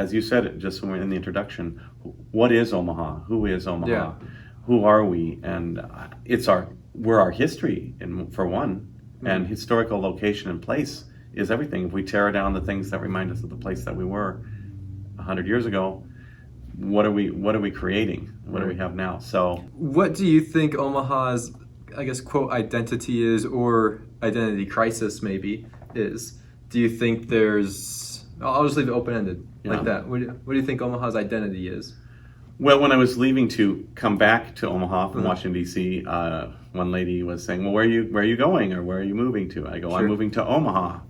as you said it just when we were in the introduction, what is Omaha? Who is Omaha? Yeah. Who are we? And we're our history, for one, and historical location and place is everything. If we tear down the things that remind us of the place that we were 100 years ago, what are we creating? What do we have now? So what do you think Omaha's, I guess, quote, identity is, or identity crisis maybe is? Do you think I'll just leave it open-ended like that. What do you think Omaha's identity is? Well, when I was leaving to come back to Omaha from Washington, D.C., one lady was saying, well, where are you going, or where are you moving to? I go, I'm moving to Omaha.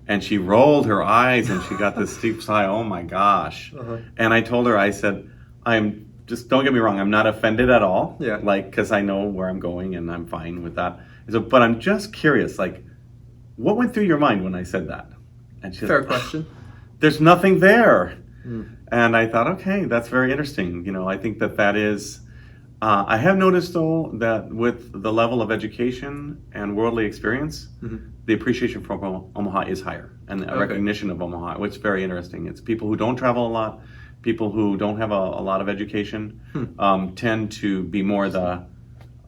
And she rolled her eyes and she got this steep sigh, oh my gosh. And I told her, I said, don't get me wrong, I'm not offended at all. Yeah. Because I know where I'm going and I'm fine with that. But I'm just curious, what went through your mind when I said that? And she Fair said, question. There's nothing there. And I thought, okay, that's very interesting. I think that is, I have noticed though that with the level of education and worldly experience, the appreciation for Omaha is higher, and the recognition of Omaha, which is very interesting. It's people who don't travel a lot, people who don't have a lot of education, tend to be more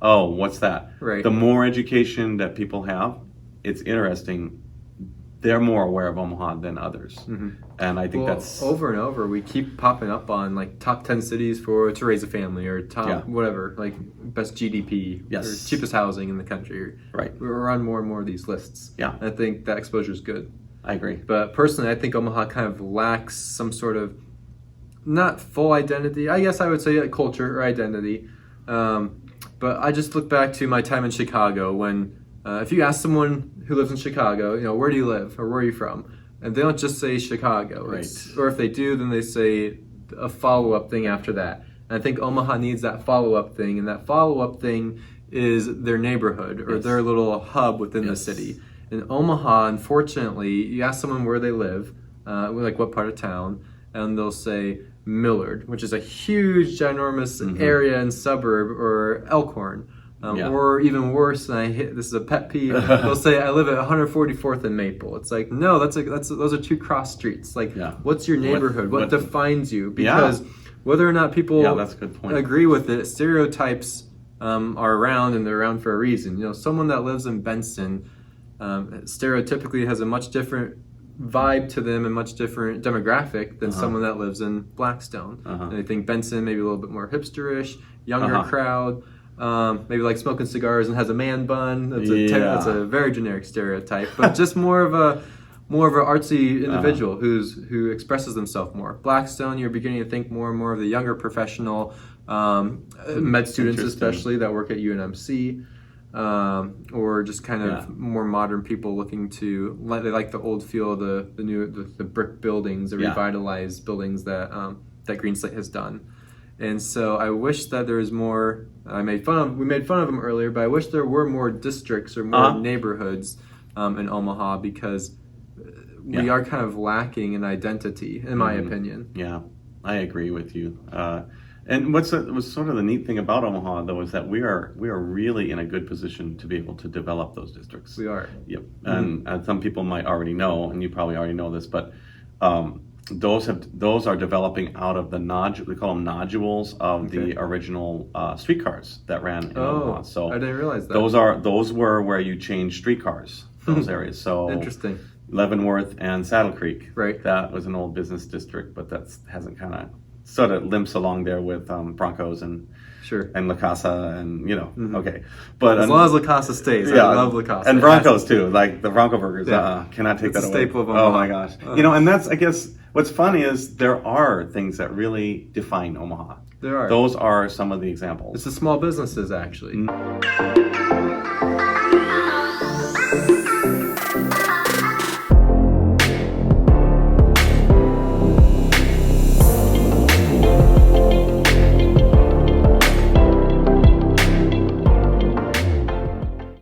what's that? Right. The more education that people have, it's interesting, they're more aware of Omaha than others. And I think that's over and over. We keep popping up on top 10 cities to raise a family, or top whatever, best GDP, or cheapest housing in the country. Right. We're on more and more of these lists. Yeah. And I think that exposure is good. I agree. But personally, I think Omaha kind of lacks some sort of, not full identity, I guess I would say culture or identity. But I just look back to my time in Chicago when, if you ask someone who lives in Chicago, where do you live or where are you from? And they don't just say Chicago. Right. Or if they do, then they say a follow-up thing after that. And I think Omaha needs that follow-up thing, and that follow-up thing is their neighborhood or their little hub within the city. In Omaha, unfortunately, you ask someone where they live, what part of town, and they'll say Millard, which is a huge, ginormous area and suburb, or Elkhorn. Or even worse, this is a pet peeve, they'll say, I live at 144th and Maple. It's like, no, those are two cross streets. What's your neighborhood? What defines you? Because whether or not people that's a good point. agree with it, stereotypes are around, and they're around for a reason. Someone that lives in Benson stereotypically has a much different vibe to them and much different demographic than someone that lives in Blackstone. And I think Benson maybe a little bit more hipsterish, younger crowd. Maybe smoking cigars and has a man bun. That's a very generic stereotype, but just more of an artsy individual who expresses themselves more. Blackstone, you're beginning to think more and more of the younger professional med students, especially that work at UNMC, or just kind of more modern people looking to they like the old feel of the brick buildings, the revitalized buildings that Green Slate has done. And so I wish that there was more. We made fun of them earlier, but I wish there were more districts or more neighborhoods in Omaha, because we are kind of lacking in identity, in my opinion. Yeah, I agree with you. And was sort of the neat thing about Omaha, though, is that we are really in a good position to be able to develop those districts. We are. Yep. And some people might already know, and you probably already know this, but those are developing out of we call them nodules of the original streetcars that ran in Omaha. So I didn't realize that. Those were where you changed streetcars, those areas. So interesting. Leavenworth and Saddle Creek. Right. That was an old business district, but that hasn't sort of limps along there with Broncos and La Casa and okay, but as long as La Casa stays, I love La Casa and Broncos too, like the Bronco burgers. Cannot take that away. Staple of Omaha. Oh my gosh, and that's, I guess, what's funny is there are things that really define Omaha. There are. Those are some of the examples. It's the small businesses, actually.